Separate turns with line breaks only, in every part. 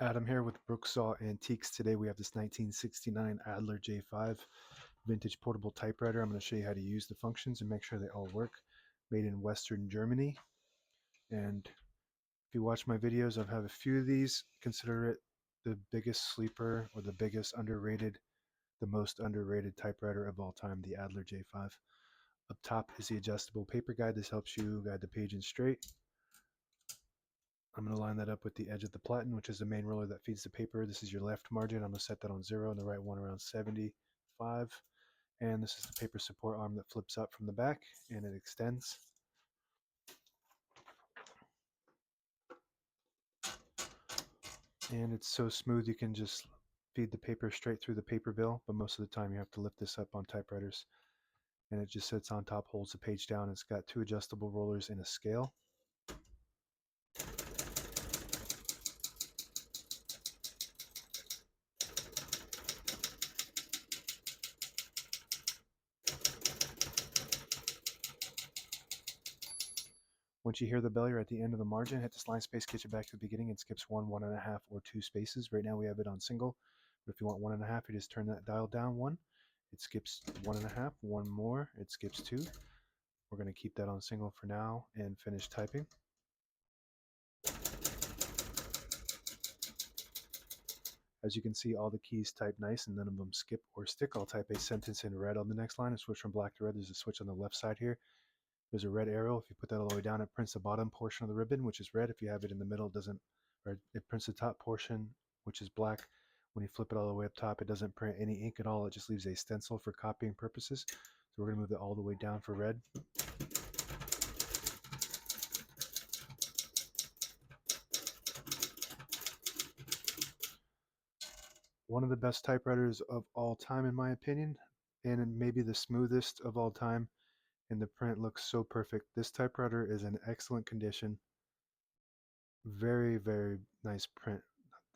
Adam here with Brooksaw Antiques. Today we have this 1969 Adler J5 vintage portable typewriter. I'm going to show you how to use the functions and make sure they all work. Made in Western Germany. And if you watch my videos, I've had a few of these. Consider it the biggest sleeper or the biggest underrated, the most underrated typewriter of all time, the Adler J5. Up top is the adjustable paper guide. This helps you guide the page in straight. I'm going to line that up with the edge of the platen, which is the main roller that feeds the paper. This is your left margin. I'm going to set that on 0 and the right one around 75. And this is the paper support arm that flips up from the back and it extends. And it's so smooth you can just feed the paper straight through the paper bill, but most of the time you have to lift this up on typewriters. And it just sits on top, holds the page down. It's got 2 adjustable rollers and a scale. Once you hear the bell, you're at the end of the margin. Hit this line space, get you back to the beginning, and skips 1, 1.5, or 2 spaces. Right now we have it on single, but if you want 1.5, you just turn that dial down 1. It skips 1.5, 1 more, it skips 2. We're going to keep that on single for now and finish typing. As you can see, all the keys type nice and none of them skip or stick. I'll type a sentence in red on the next line and switch from black to red. There's a switch on the left side here. There's a red arrow. If you put that all the way down, it prints the bottom portion of the ribbon, which is red. If you have it in the middle, it doesn't, or it prints the top portion, which is black. When you flip it all the way up top, it doesn't print any ink at all. It just leaves a stencil for copying purposes. So we're going to move it all the way down for red. One of the best typewriters of all time, in my opinion, and maybe the smoothest of all time. And the print looks so perfect. This typewriter is in excellent condition. Very, very nice print.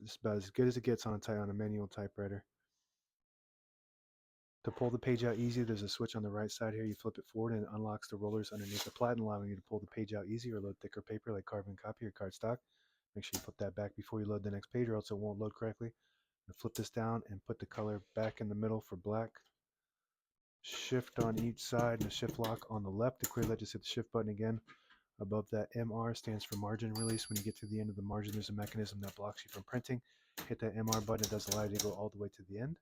It's about as good as it gets on a manual typewriter. To pull the page out easy, there's a switch on the right side here. You flip it forward and it unlocks the rollers underneath the platen, allowing you to pull the page out easy or load thicker paper like carbon copy or cardstock. Make sure you put that back before you load the next page or else it won't load correctly. And flip this down and put the color back in the middle for black. Shift on each side and a shift lock on the left. To clear that, just hit the shift button again. Above that, MR stands for margin release. When you get to the end of the margin, there's a mechanism that blocks you from printing. Hit that MR button. It does allow you to go all the way to the end.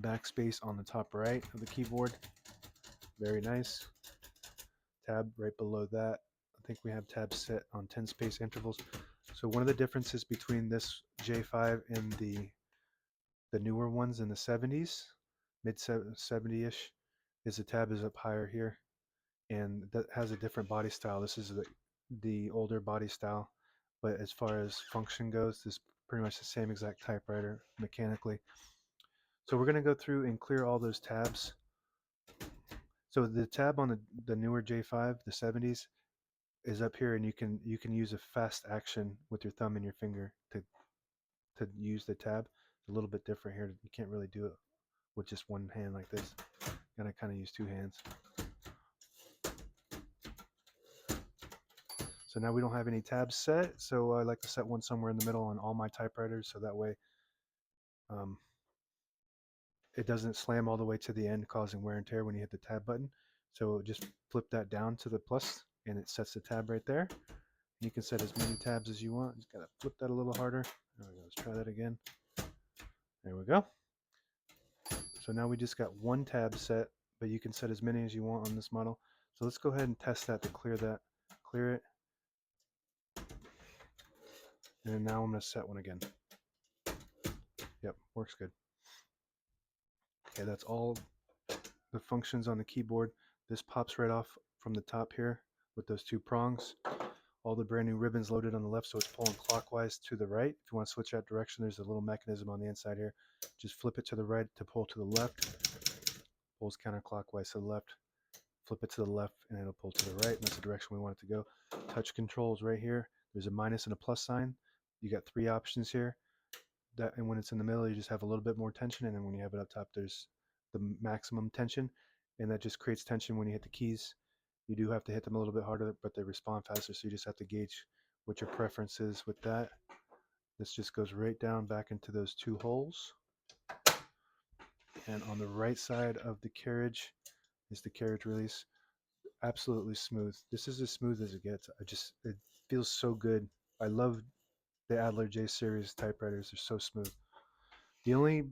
Backspace on the top right of the keyboard. Very nice. Tab right below that. I think we have tabs set on 10 space intervals. So one of the differences between this J5 and the newer ones in the 70s, mid 70-ish, is the tab is up higher here. And that has a different body style. This is the older body style, but as far as function goes, this is pretty much the same exact typewriter mechanically. So we're going to go through and clear all those tabs. So the tab on the newer J5, the 70s, is up here, and you can use a fast action with your thumb and your finger to use the tab. It's a little bit different here. You can't really do it with just one hand like this. You gotta kind of use 2 hands. So now we don't have any tabs set, so I like to set one somewhere in the middle on all my typewriters, so that way it doesn't slam all the way to the end, causing wear and tear when you hit the tab button. So just flip that down to the plus, and it sets the tab right there. You can set as many tabs as you want. Just gotta flip that a little harder. There we go. Let's try that again. There we go. So now we just got 1 tab set, but you can set as many as you want on this model. So let's go ahead and test that to clear that. Clear it. And now I'm going to set one again. Yep, works good. Okay, that's all the functions on the keyboard. This pops right off from the top here with those 2 prongs. All the brand new ribbons loaded on the left, so it's pulling clockwise to the right. If you want to switch that direction, there's a little mechanism on the inside here. Just flip it to the right to pull to the left. Pulls counterclockwise to the left. Flip it to the left, and it'll pull to the right. And that's the direction we want it to go. Touch controls right here. There's a minus and a plus sign. You got 3 options here. And when it's in the middle, you just have a little bit more tension, and then when you have it up top, there's the maximum tension, and that just creates tension when you hit the keys. You do have to hit them a little bit harder, but they respond faster, so you just have to gauge what your preference is with that. This just goes right down back into those two holes. And on the right side of the carriage is the carriage release. Absolutely smooth. This is as smooth as it gets. It feels so good. I love the Adler J series typewriters. They're so smooth. The only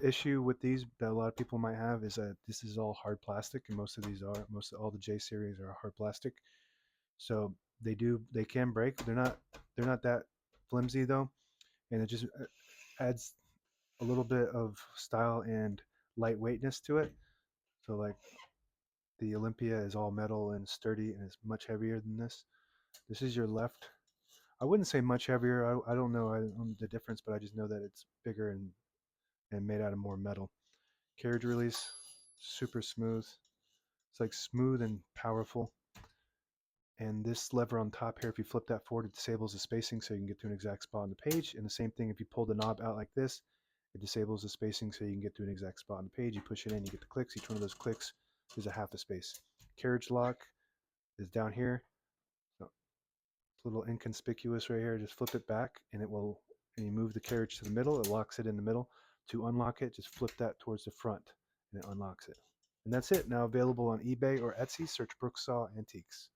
issue with these that a lot of people might have is that this is all hard plastic, and most of all the J series are hard plastic. So they can break. They're not that flimsy though, and it just adds a little bit of style and lightweightness to it. So like the Olympia is all metal and sturdy and is much heavier than this. This is your left. I wouldn't say much heavier. I don't know. I don't know the difference, but I just know that it's bigger and made out of more metal. Carriage release, super smooth. It's like smooth and powerful. And this lever on top here, if you flip that forward, it disables the spacing so you can get to an exact spot on the page. And the same thing, if you pull the knob out like this, it disables the spacing so you can get to an exact spot on the page. You push it in, you get the clicks. Each one of those clicks is a half a space. Carriage lock is down here. So it's a little inconspicuous right here. Just flip it back and and you move the carriage to the middle, it locks it in the middle. To unlock it, just flip that towards the front and it unlocks it. And that's it. Now available on eBay or Etsy. Search Brooksaw Antiques.